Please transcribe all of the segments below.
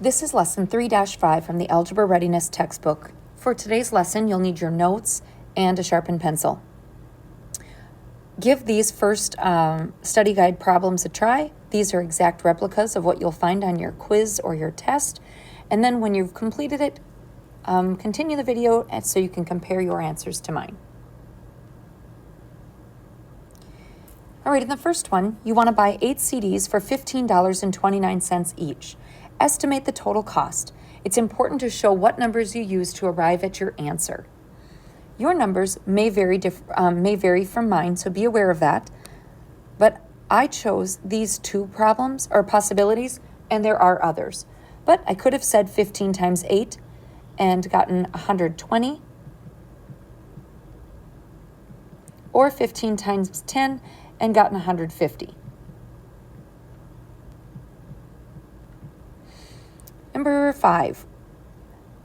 This is lesson 3-5 from the Algebra Readiness textbook. For today's lesson, you'll need your notes and a sharpened pencil. Give these first study guide problems a try. These are exact replicas of what you'll find on your quiz or your test. And then when you've completed it, continue the video so you can compare your answers to mine. All right, in the first one, you want to buy 8 CDs for $15.29 each. Estimate the total cost. It's important to show what numbers you use to arrive at your answer. Your numbers may vary from mine, so be aware of that. But I chose these two problems or possibilities, and there are others. But I could have said 15 times 8 and gotten 120, or 15 times 10 and gotten 150. Number 5,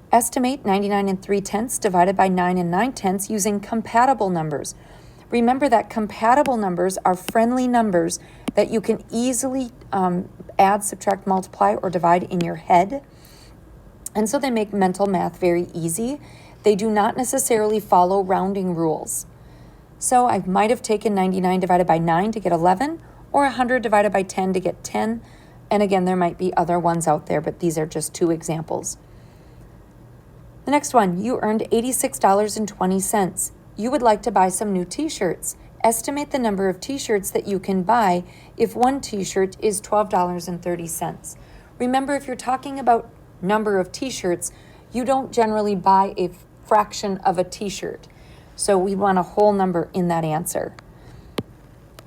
estimate 99 3/10 divided by 9 9/10 using compatible numbers. Remember that compatible numbers are friendly numbers that you can easily add, subtract, multiply, or divide in your head. And so they make mental math very easy. They do not necessarily follow rounding rules. So I might have taken 99 divided by 9 to get 11, or 100 divided by 10 to get 10. And again, there might be other ones out there, but these are just two examples. The next one, you earned $86.20. You would like to buy some new t-shirts. Estimate the number of t-shirts that you can buy if one t-shirt is $12.30. Remember, if you're talking about number of t-shirts, you don't generally buy a fraction of a t-shirt. So we want a whole number in that answer.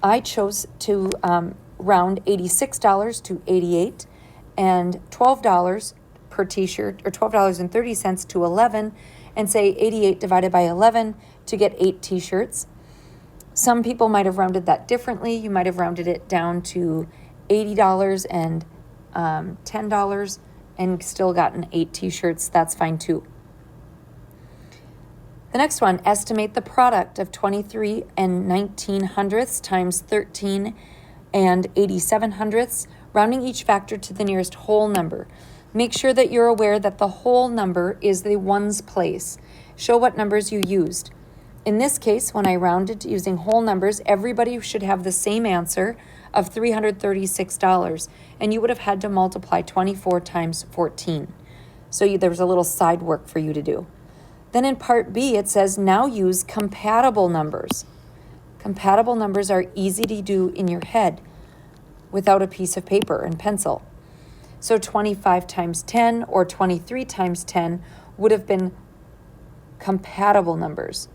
I chose to round $86 to 88 and $12 per t-shirt, or $12.30 to 11, and say 88 divided by 11 to get 8 t-shirts. Some people might have rounded that differently. You might have rounded it down to $80 and $10 and still gotten 8 t-shirts. That's fine too. The next one, estimate the product of 23 and 19/100 times 13 and 87/100, rounding each factor to the nearest whole number. Make sure that you're aware that the whole number is the ones place. Show what numbers you used. In this case, when I rounded using whole numbers, everybody should have the same answer of $336, and you would have had to multiply 24 times 14. So there was a little side work for you to do. Then in part B, it says now use compatible numbers. Compatible numbers are easy to do in your head without a piece of paper and pencil. So 25 times 10 or 23 times 10 would have been compatible numbers.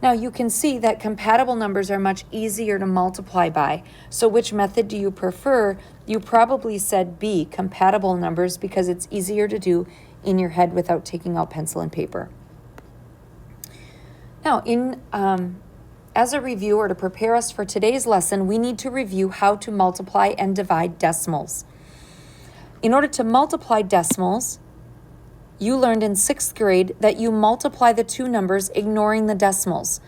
Now you can see that compatible numbers are much easier to multiply by. So which method do you prefer? You probably said B, compatible numbers, because it's easier to do in your head without taking out pencil and paper. Now, as a review or to prepare us for today's lesson, we need to review how to multiply and divide decimals. In order to multiply decimals, you learned in 6th grade that you multiply the two numbers ignoring the decimals.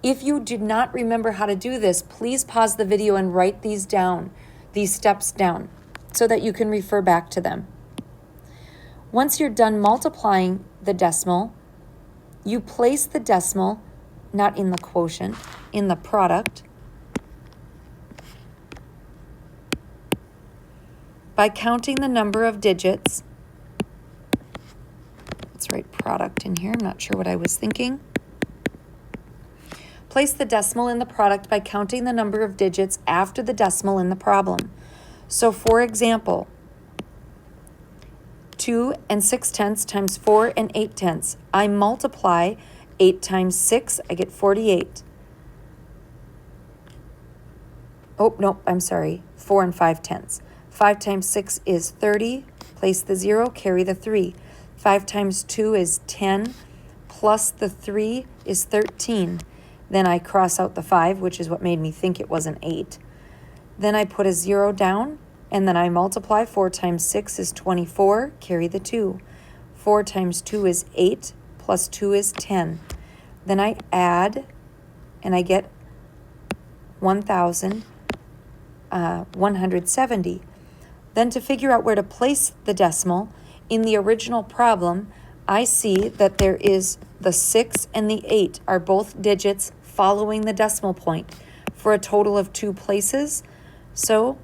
If you did not remember how to do this, please pause the video and write these down, these steps down, so that you can refer back to them. Once you're done multiplying the decimal, you place the decimal, not in the quotient, in the product, by counting the number of digits. Let's write product in here. I'm not sure what I was thinking. Place the decimal in the product by counting the number of digits after the decimal in the problem. So for example, 2 and 6/10 times 4 and 8/10. I multiply 8 times 6, I get 48. Oh, no, I'm sorry, 4 and 5/10. 5 times 6 is 30, place the 0, carry the 3. 5 times 2 is 10, plus the 3 is 13. Then I cross out the 5, which is what made me think it was an 8. Then I put a 0 down, and then I multiply. 4 times 6 is 24, carry the 2. 4 times 2 is 8, plus 2 is 10. Then I add, and I get 1,170. Then to figure out where to place the decimal, in the original problem, I see that there is the 6 and the 8 are both digits following the decimal point for a total of 2 places. So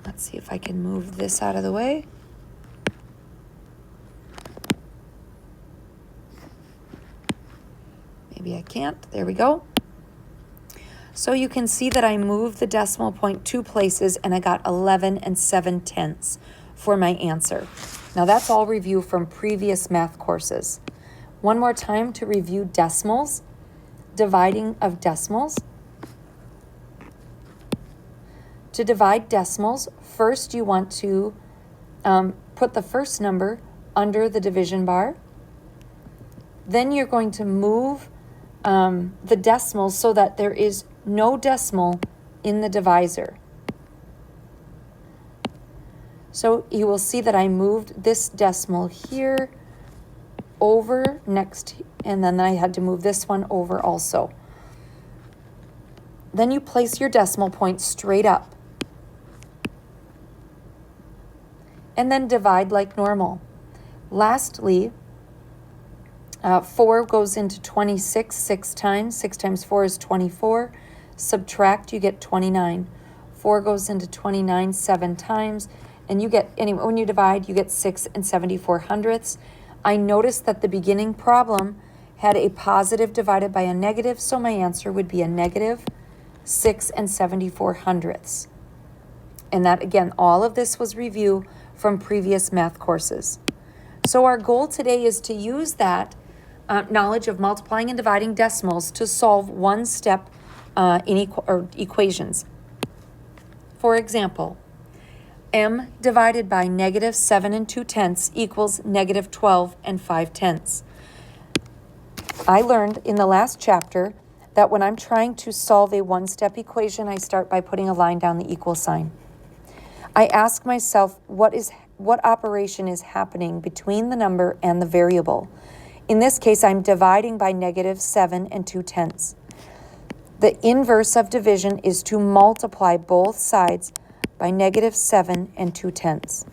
let's see if I can move this out of the way. Maybe I can't. There we go. So you can see that I moved the decimal point 2 places and I got 11 7/10 for my answer. Now that's all review from previous math courses. One more time to review decimals, dividing of decimals. To divide decimals, first you want to put the first number under the division bar. Then you're going to move the decimals so that there is no decimal in the divisor. So you will see that I moved this decimal here over next, and then I had to move this one over also. Then you place your decimal point straight up. And then divide like normal. Lastly, 4 goes into 26 6 times. 6 times 4 is 24. Subtract, you get 29. 4 goes into 29 7 times. And you get, anyway, when you divide, you get 6 74/100. I noticed that the beginning problem had a positive divided by a negative, so my answer would be a negative 6 74/100. And that, again, all of this was review from previous math courses. So our goal today is to use that knowledge of multiplying and dividing decimals to solve one-step equations. For example, m divided by negative 7 2/10 equals negative 12 5/10. I learned in the last chapter that when I'm trying to solve a one-step equation, I start by putting a line down the equal sign. I ask myself what operation is happening between the number and the variable. In this case, I'm dividing by negative 7 2/10. The inverse of division is to multiply both sides by negative 7 2/10.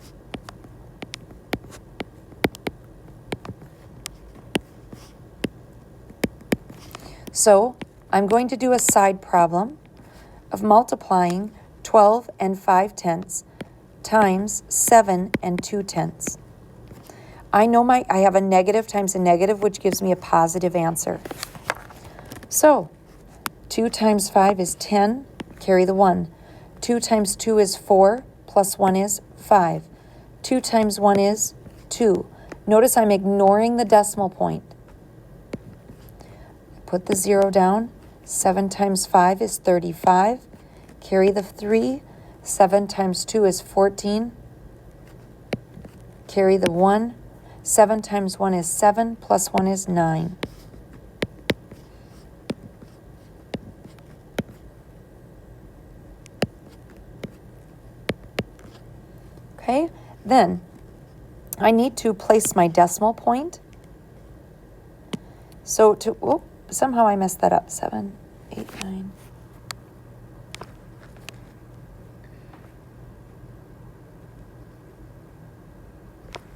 So I'm going to do a side problem of multiplying 12 5/10 times 7 2/10. I know I have a negative times a negative, which gives me a positive answer. So 2 times 5 is 10, carry the 1. 2 times 2 is 4, plus 1 is 5. 2 times 1 is 2. Notice I'm ignoring the decimal point. Put the 0 down. 7 times 5 is 35. Carry the 3. 7 times 2 is 14. Carry the 1. 7 times 1 is 7, plus 1 is 9. Okay, then I need to place my decimal point. So somehow I messed that up. 7, 8, 9.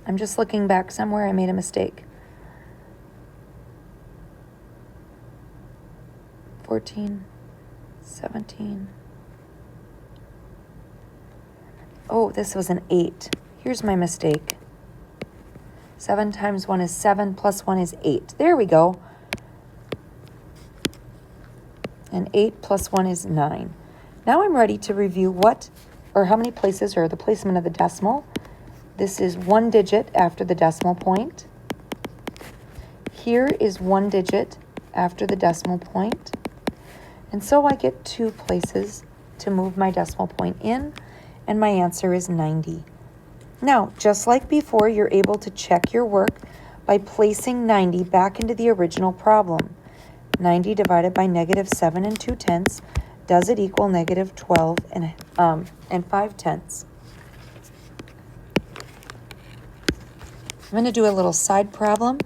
I'm just looking back somewhere. I made a mistake. 14, 17. Oh, this was an 8. Here's my mistake. 7 times 1 is 7, plus 1 is 8. There we go. And 8 plus 1 is 9. Now I'm ready to review how many places are the placement of the decimal. This is 1 digit after the decimal point. Here is 1 digit after the decimal point. And so I get 2 places to move my decimal point in, and my answer is 90. Now, just like before, you're able to check your work by placing 90 back into the original problem. 90 divided by negative 7 2/10, does it equal negative 12 5/10? I'm going to do a little side problem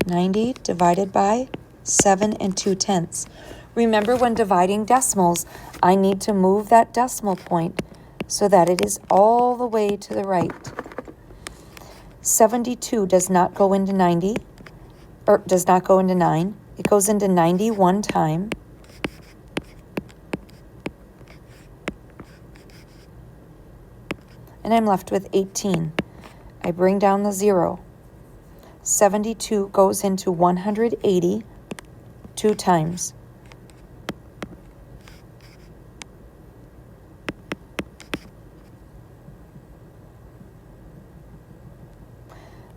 90 divided by 7 and 2/10. Remember, when dividing decimals, I need to move that decimal point so that it is all the way to the right. 72 does not go into 90, or does not go into 9. It goes into 90 one time. And I'm left with 18. I bring down the 0. 72 goes into 180 two times.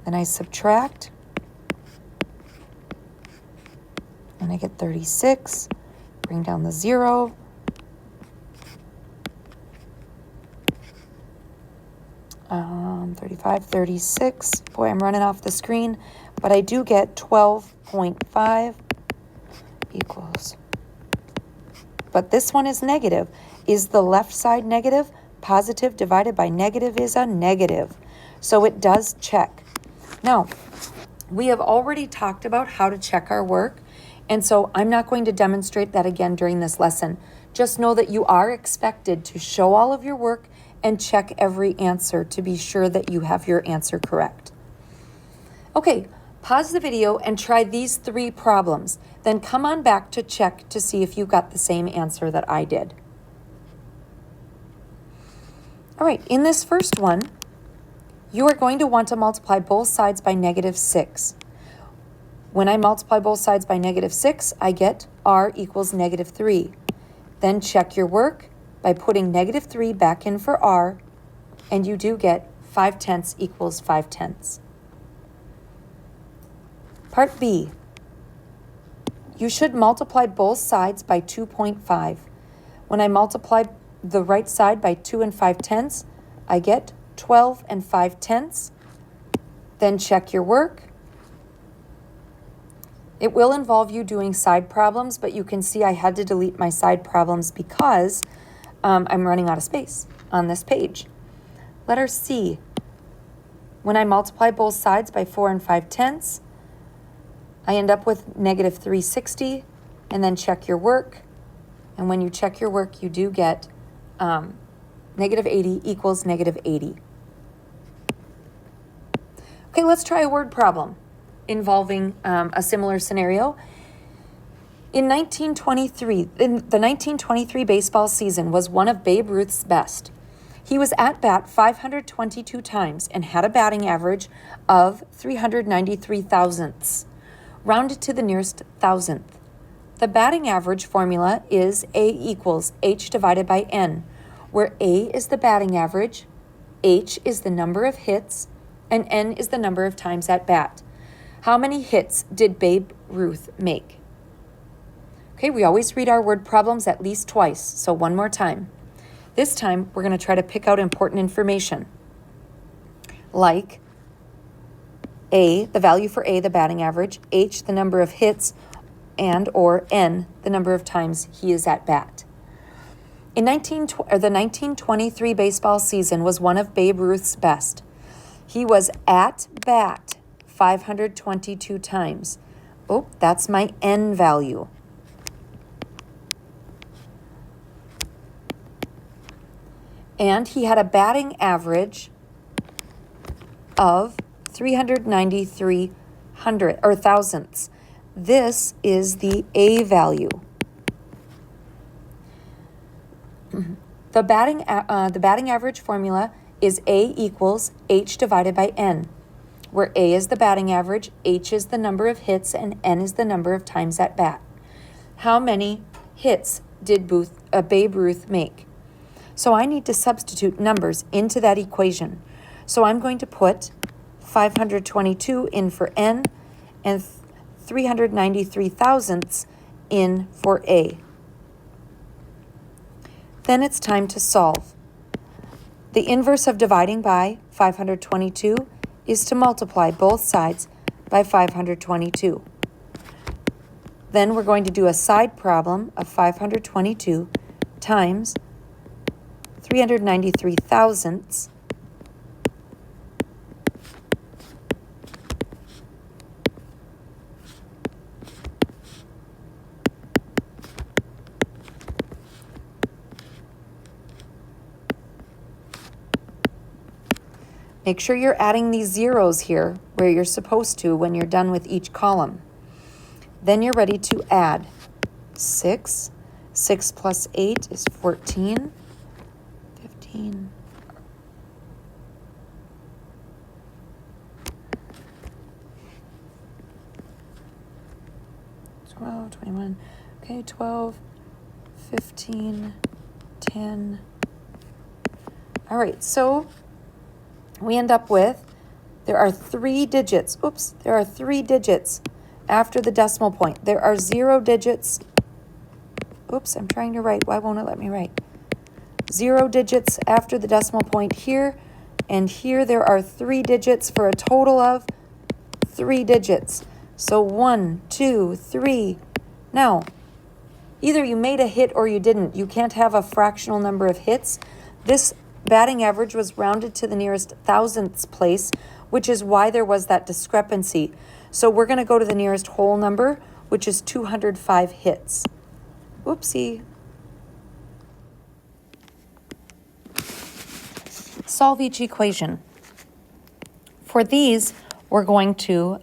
Then I subtract, and I get 36. Bring down the 0. Um, 35, 36. Boy, I'm running off the screen, but I do get 12.5 equals. But this one is negative. Is the left side negative? Positive divided by negative is a negative. So it does check. Now, we have already talked about how to check our work, and so I'm not going to demonstrate that again during this lesson. Just know that you are expected to show all of your work and check every answer to be sure that you have your answer correct. Okay, pause the video and try these 3 problems. Then come on back to check to see if you got the same answer that I did. All right, in this first one, you are going to want to multiply both sides by -6. When I multiply both sides by -6, I get r equals -3. Then check your work by putting -3 back in for r, and you do get 5/10 equals 5/10. Part B. You should multiply both sides by 2.5. When I multiply the right side by 2 and 5/10, I get 12 and 5/10. Then check your work. It will involve you doing side problems, but you can see I had to delete my side problems because I'm running out of space on this page. Letter C. When I multiply both sides by 4 and 5/10, I end up with -360, and then check your work. And when you check your work, you do get -80 equals -80. Okay, let's try a word problem involving a similar scenario. In the 1923 baseball season was one of Babe Ruth's best. He was at bat 522 times and had a batting average of 393 thousandths, rounded to the nearest thousandth. The batting average formula is A equals H divided by N, where A is the batting average, H is the number of hits, and N is the number of times at bat. How many hits did Babe Ruth make? Okay, we always read our word problems at least twice, so one more time. This time, we're going to try to pick out important information, like A, the value for A, the batting average, H, the number of hits, and or N, the number of times he is at bat. The 1923 baseball season was one of Babe Ruth's best. He was at bat 522 times. Oh, that's my N value. And he had a batting average of 393 thousandths. This is the A value. The batting average formula is A equals H divided by N, where A is the batting average, H is the number of hits, and N is the number of times at bat. How many hits did Babe Ruth make? So I need to substitute numbers into that equation. So I'm going to put 522 in for N and 393 thousandths in for A. Then it's time to solve. The inverse of dividing by 522 is to multiply both sides by 522. Then we're going to do a side problem of 522 times 393 thousandths Make sure you're adding these zeros here where you're supposed to when you're done with each column. Then you're ready to add 6. 6 plus 8 is 14. 15. 12, 21. Okay, 12, 15, 10. All right, so we end up with, there are 3 digits. Oops, there are 3 digits after the decimal point. There are 0 digits. Oops, I'm trying to write. Why won't it let me write? 0 digits after the decimal point here, and here there are 3 digits for a total of 3 digits. So 1, 2, 3. Now, either you made a hit or you didn't. You can't have a fractional number of hits. This batting average was rounded to the nearest thousandths place, which is why there was that discrepancy. So we're going to go to the nearest whole number, which is 205 hits. Whoopsie. Solve each equation. For these, we're going to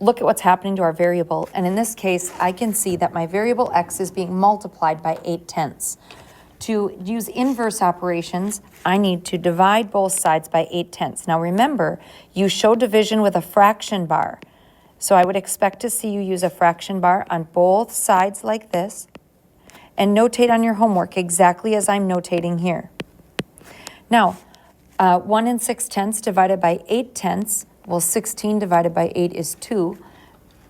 look at what's happening to our variable. And in this case, I can see that my variable x is being multiplied by 8/10. To use inverse operations, I need to divide both sides by 8/10. Now remember, you show division with a fraction bar. So I would expect to see you use a fraction bar on both sides like this and notate on your homework exactly as I'm notating here. Now, 1 6/10 divided by 8/10, well, 16 divided by 8 is 2.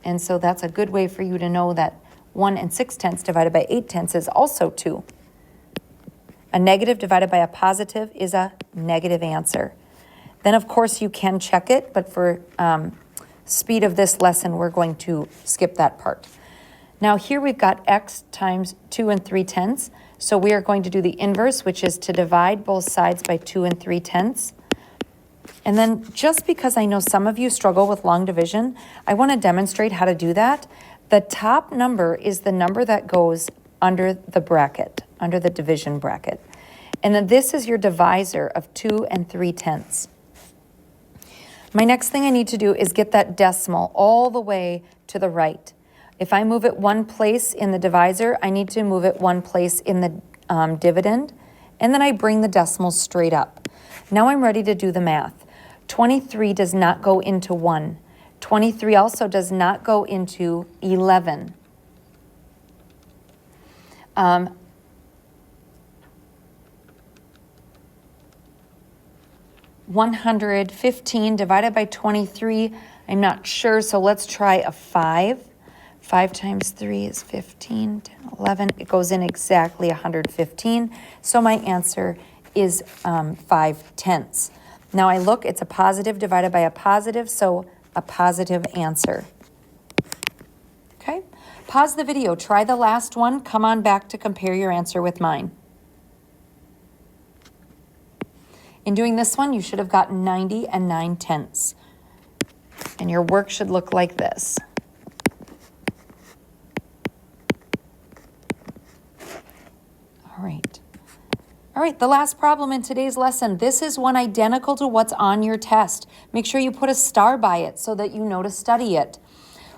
And so that's a good way for you to know that 1 6/10 divided by 8/10 is also 2. A negative divided by a positive is a negative answer. Then, of course, you can check it, but for speed of this lesson, we're going to skip that part. Now, here we've got x times 2 3/10. So we are going to do the inverse, which is to divide both sides by 2 3/10. And then just because I know some of you struggle with long division, I want to demonstrate how to do that. The top number is the number that goes under the bracket, under the division bracket. And then this is your divisor of 2 3/10. My next thing I need to do is get that decimal all the way to the right. If I move it one place in the divisor, I need to move it one place in the dividend, and then I bring the decimal straight up. Now I'm ready to do the math. 23 does not go into 1. 23 also does not go into 11. 115 divided by 23, I'm not sure, so let's try a 5. 5 times 3 is 15, 10, 11. It goes in exactly 115. So my answer is 5/10. Now I look, it's a positive divided by a positive, so a positive answer. Okay, pause the video, try the last one, come on back to compare your answer with mine. In doing this one, you should have gotten 90 9/10. And your work should look like this. All right, the last problem in today's lesson. This is one identical to what's on your test. Make sure you put a star by it so that you know to study it.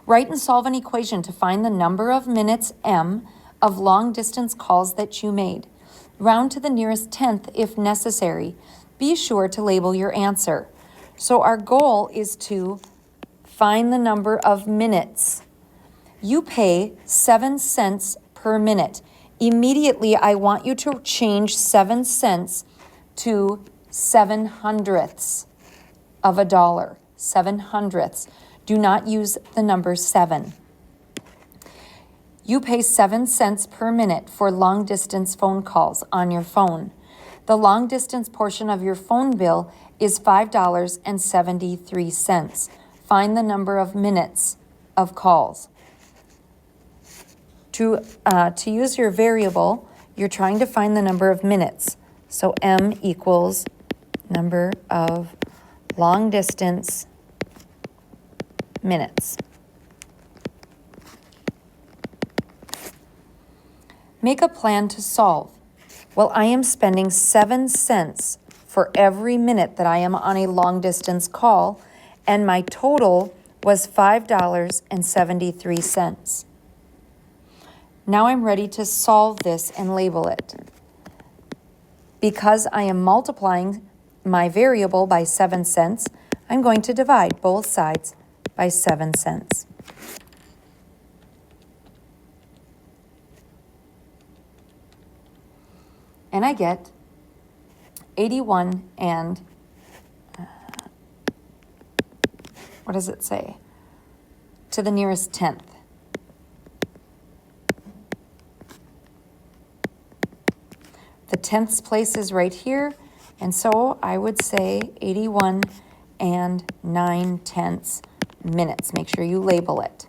Write and solve an equation to find the number of minutes m of long distance calls that you made. Round to the nearest tenth if necessary. Be sure to label your answer. So our goal is to find the number of minutes. You pay 7 cents per minute. Immediately, I want you to change 7 cents to 7/100ths of a dollar. 7/100ths. Do not use the number 7. You pay 7 cents per minute for long-distance phone calls on your phone. The long-distance portion of your phone bill is $5.73. Find the number of minutes of calls. To use your variable, you're trying to find the number of minutes. So m equals number of long distance minutes. Make a plan to solve. Well, I am spending 7 cents for every minute that I am on a long distance call, and my total was $5.73. Now I'm ready to solve this and label it. Because I am multiplying my variable by 7 cents, I'm going to divide both sides by 7 cents. And I get 81 and, what does it say? To the nearest tenth. The tenths place is right here, and so I would say 81 and 9/10 minutes. Make sure you label it.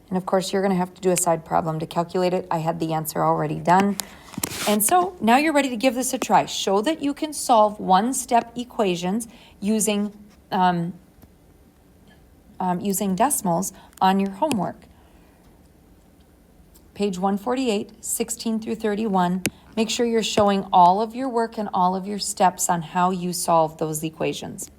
And of course, you're going to have to do a side problem to calculate it. I had the answer already done. And so now you're ready to give this a try. Show that you can solve one-step equations using decimals on your homework. Page 148, 16 through 31. Make sure you're showing all of your work and all of your steps on how you solve those equations.